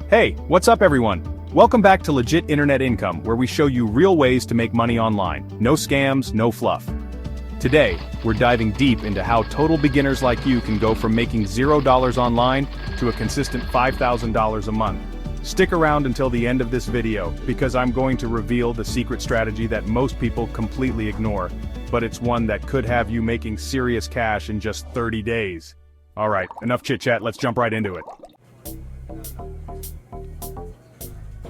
Hey, what's up everyone? Welcome back to Legit Internet Income, where we show you real ways to make money online. No scams, no fluff. Today, we're diving deep into how total beginners like you can go from making $0 online to a consistent $5,000 a month. Stick around until the end of this video, because I'm going to reveal the secret strategy that most people completely ignore, but it's one that could have you making serious cash in just 30 days. Alright, enough chit-chat, let's jump right into it.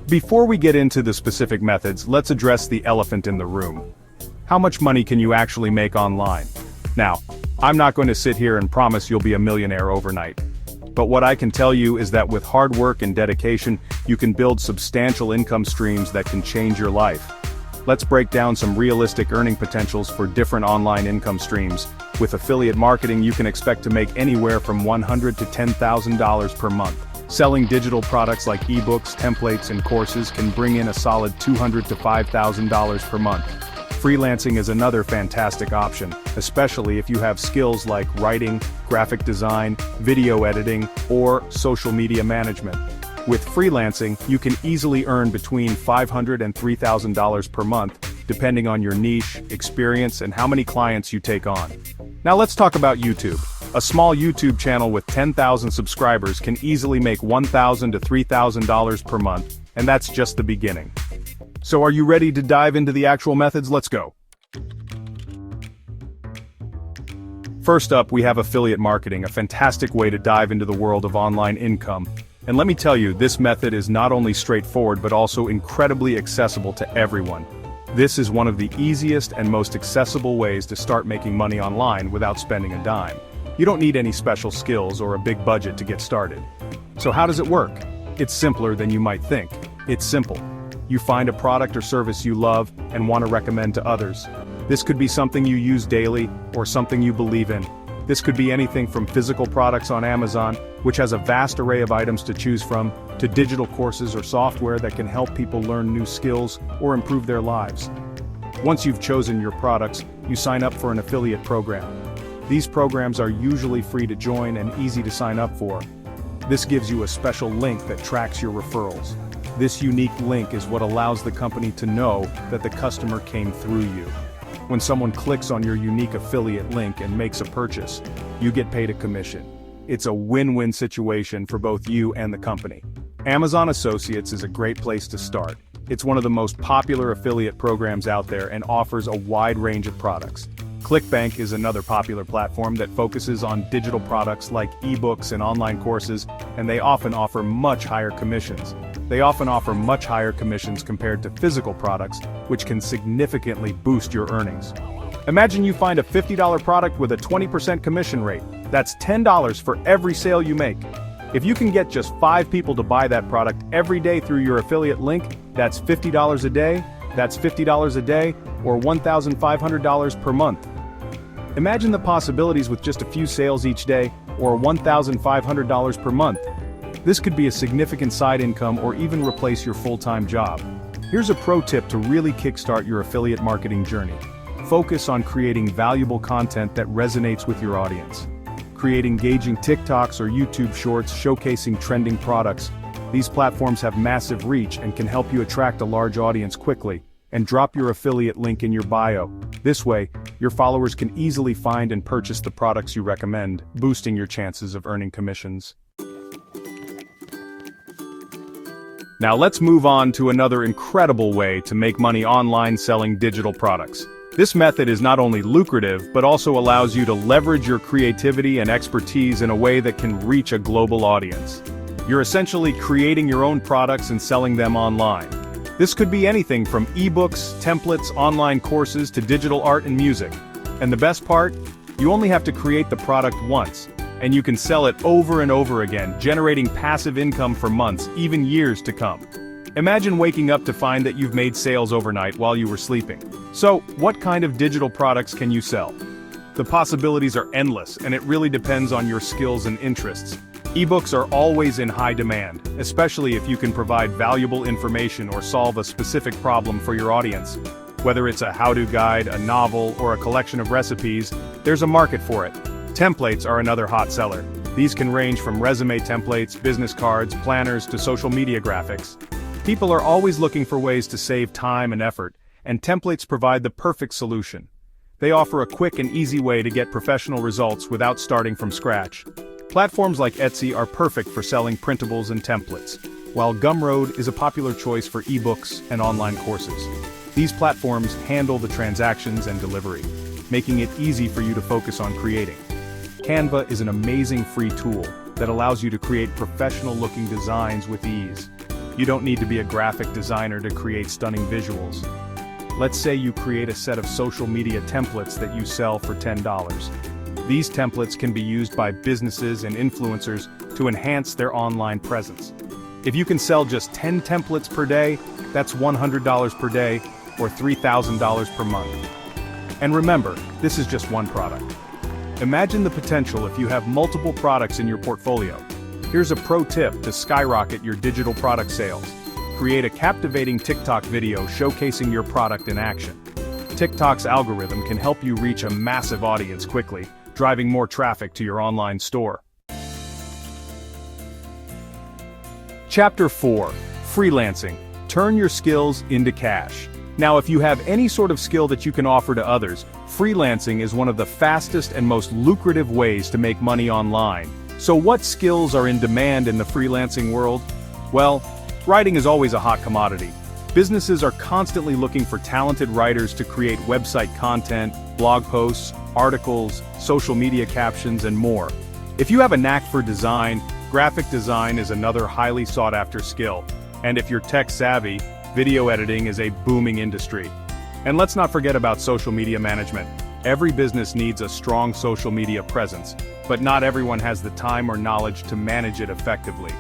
Before we get into the specific methods, let's address the elephant in the room. How much money can you actually make online? Now, I'm not going to sit here and promise you'll be a millionaire overnight. But what I can tell you is that with hard work and dedication, you can build substantial income streams that can change your life. Let's break down some realistic earning potentials for different online income streams. With affiliate marketing, you can expect to make anywhere from $100,000 to $10,000 per month. Selling digital products like ebooks, templates, and courses can bring in a solid $200,000 to $5,000 per month. Freelancing is another fantastic option, especially if you have skills like writing, graphic design, video editing, or social media management. With freelancing, you can easily earn between $500,000 and $3,000 per month, depending on your niche, experience, and how many clients you take on. Now let's talk about YouTube. A small YouTube channel with 10,000 subscribers can easily make $1,000 to $3,000 per month, and that's just the beginning. So are you ready to dive into the actual methods? Let's go. First up, we have affiliate marketing, a fantastic way to dive into the world of online income. And let me tell you, this method is not only straightforward but also incredibly accessible to everyone. This is one of the easiest and most accessible ways to start making money online without spending a dime. You don't need any special skills or a big budget to get started. So how does it work? It's simpler than you might think. It's simple. You find a product or service you love and want to recommend to others. This could be something you use daily or something you believe in. This could be anything from physical products on Amazon, which has a vast array of items to choose from, to digital courses or software that can help people learn new skills or improve their lives. Once you've chosen your products, you sign up for an affiliate program. These programs are usually free to join and easy to sign up for. This gives you a special link that tracks your referrals. This unique link is what allows the company to know that the customer came through you. When someone clicks on your unique affiliate link and makes a purchase, you get paid a commission. It's a win-win situation for both you and the company. Amazon Associates is a great place to start. It's one of the most popular affiliate programs out there and offers a wide range of products. ClickBank is another popular platform that focuses on digital products like ebooks and online courses, and they often offer much higher commissions. They often offer much higher commissions compared to physical products, which can significantly boost your earnings. Imagine you find a $50 product with a 20% commission rate. That's $10 for every sale you make. If you can get just 5 people to buy that product every day through your affiliate link, that's $50 a day, that's $50 a day, or $1,500 per month. Imagine the possibilities with just a few sales each day, or $1,500 per month. This could be a significant side income or even replace your full-time job. Here's a pro tip to really kickstart your affiliate marketing journey. Focus on creating valuable content that resonates with your audience. Create engaging TikToks or YouTube shorts showcasing trending products. These platforms have massive reach and can help you attract a large audience quickly. And drop your affiliate link in your bio. This way, your followers can easily find and purchase the products you recommend, boosting your chances of earning commissions. Now let's move on to another incredible way to make money online selling digital products. This method is not only lucrative, but also allows you to leverage your creativity and expertise in a way that can reach a global audience. You're essentially creating your own products and selling them online. This could be anything from ebooks, templates, online courses to digital art and music. And the best part? You only have to create the product once, and you can sell it over and over again, generating passive income for months, even years to come. Imagine waking up to find that you've made sales overnight while you were sleeping. So, what kind of digital products can you sell? The possibilities are endless, and it really depends on your skills and interests. Ebooks are always in high demand, especially if you can provide valuable information or solve a specific problem for your audience. Whether it's a how-to guide, a novel, or a collection of recipes, there's a market for it. Templates are another hot seller. These can range from resume templates, business cards, planners, to social media graphics. People are always looking for ways to save time and effort, and templates provide the perfect solution. They offer a quick and easy way to get professional results without starting from scratch. Platforms like Etsy are perfect for selling printables and templates, while Gumroad is a popular choice for ebooks and online courses. These platforms handle the transactions and delivery, making it easy for you to focus on creating. Canva is an amazing free tool that allows you to create professional-looking designs with ease. You don't need to be a graphic designer to create stunning visuals. Let's say you create a set of social media templates that you sell for $10. These templates can be used by businesses and influencers to enhance their online presence. If you can sell just 10 templates per day, that's $100 per day, or $3,000 per month. And remember, this is just one product. Imagine the potential if you have multiple products in your portfolio. Here's a pro tip to skyrocket your digital product sales. Create a captivating TikTok video showcasing your product in action. TikTok's algorithm can help you reach a massive audience quickly, driving more traffic to your online store. Chapter 4. Freelancing. Turn your skills into cash. Now, if you have any sort of skill that you can offer to others, freelancing is one of the fastest and most lucrative ways to make money online. So what skills are in demand in the freelancing world? Well, writing is always a hot commodity. Businesses are constantly looking for talented writers to create website content, blog posts, articles, social media captions, and more. If you have a knack for design, graphic design is another highly sought-after skill. And if you're tech-savvy, video editing is a booming industry. And let's not forget about social media management. Every business needs a strong social media presence, but not everyone has the time or knowledge to manage it effectively.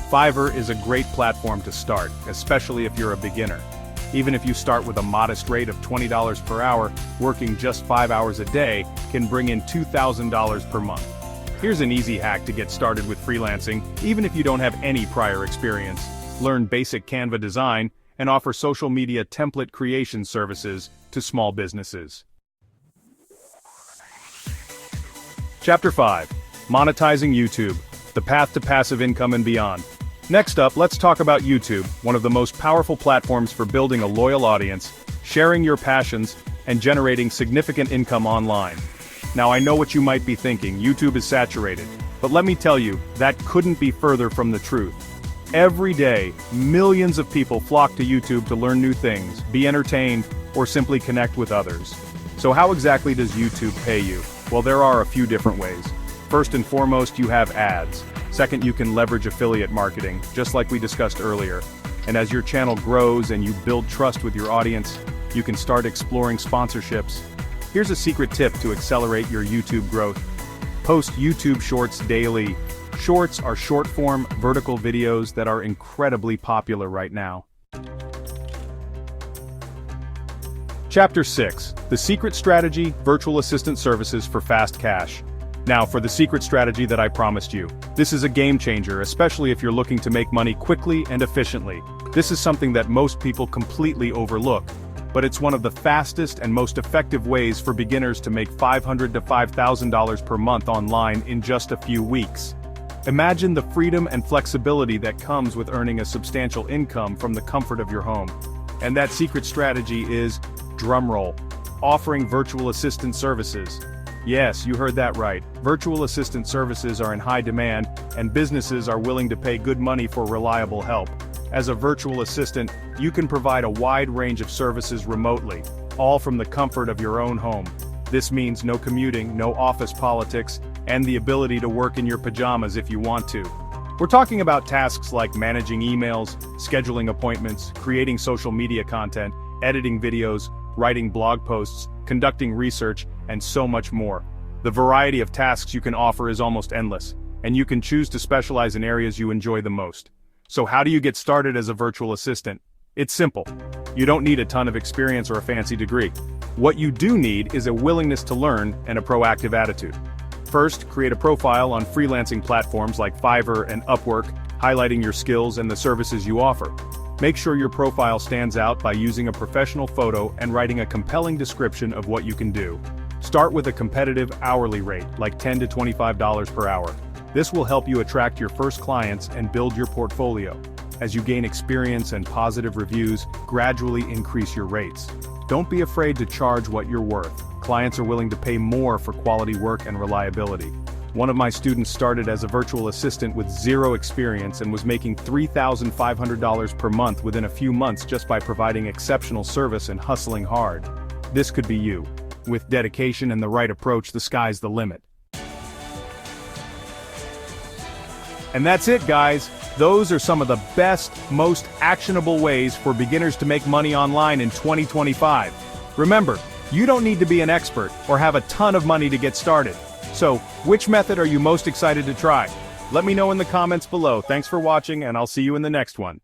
Fiverr is a great platform to start, especially if you're a beginner. Even if you start with a modest rate of $20 per hour, working just 5 hours a day can bring in $2,000 per month. Here's an easy hack to get started with freelancing, even if you don't have any prior experience. Learn basic Canva design and offer social media template creation services to small businesses. Chapter 5. Monetizing YouTube. The path to passive income and beyond. Next up, let's talk about YouTube, one of the most powerful platforms for building a loyal audience, sharing your passions, and generating significant income online. Now, I know what you might be thinking, YouTube is saturated, but let me tell you, that couldn't be further from the truth. Every day, millions of people flock to YouTube to learn new things, be entertained, or simply connect with others. So how exactly does YouTube pay you? Well, there are a few different ways. First and foremost, you have ads. Second, you can leverage affiliate marketing, just like we discussed earlier. And as your channel grows and you build trust with your audience, you can start exploring sponsorships. Here's a secret tip to accelerate your YouTube growth. Post YouTube Shorts daily. Shorts are short-form, vertical videos that are incredibly popular right now. Chapter 6. The Secret Strategy, Virtual Assistant Services for Fast Cash. Now, for the secret strategy that I promised you. This is a game changer, especially if you're looking to make money quickly and efficiently. This is something that most people completely overlook, but it's one of the fastest and most effective ways for beginners to make $500 to $5,000 per month online in just a few weeks. Imagine the freedom and flexibility that comes with earning a substantial income from the comfort of your home. And that secret strategy is, drumroll, offering virtual assistant services. Yes, you heard that right. Virtual assistant services are in high demand, and businesses are willing to pay good money for reliable help. As a virtual assistant, you can provide a wide range of services remotely, all from the comfort of your own home. This means no commuting, no office politics, and the ability to work in your pajamas if you want to. We're talking about tasks like managing emails, scheduling appointments, creating social media content, editing videos, writing blog posts, conducting research, and so much more. The variety of tasks you can offer is almost endless, and you can choose to specialize in areas you enjoy the most. So how do you get started as a virtual assistant? It's simple. You don't need a ton of experience or a fancy degree. What you do need is a willingness to learn and a proactive attitude. First, create a profile on freelancing platforms like Fiverr and Upwork, highlighting your skills and the services you offer. Make sure your profile stands out by using a professional photo and writing a compelling description of what you can do. Start with a competitive hourly rate, like $10 to $25 per hour. This will help you attract your first clients and build your portfolio. As you gain experience and positive reviews, gradually increase your rates. Don't be afraid to charge what you're worth. Clients are willing to pay more for quality work and reliability. One of my students started as a virtual assistant with zero experience and was making $3,500 per month within a few months just by providing exceptional service and hustling hard. This could be you. With dedication and the right approach, the sky's the limit. And that's it, guys. Those are some of the best, most actionable ways for beginners to make money online in 2025. Remember, you don't need to be an expert or have a ton of money to get started. So, which method are you most excited to try? Let me know in the comments below. Thanks for watching, and I'll see you in the next one.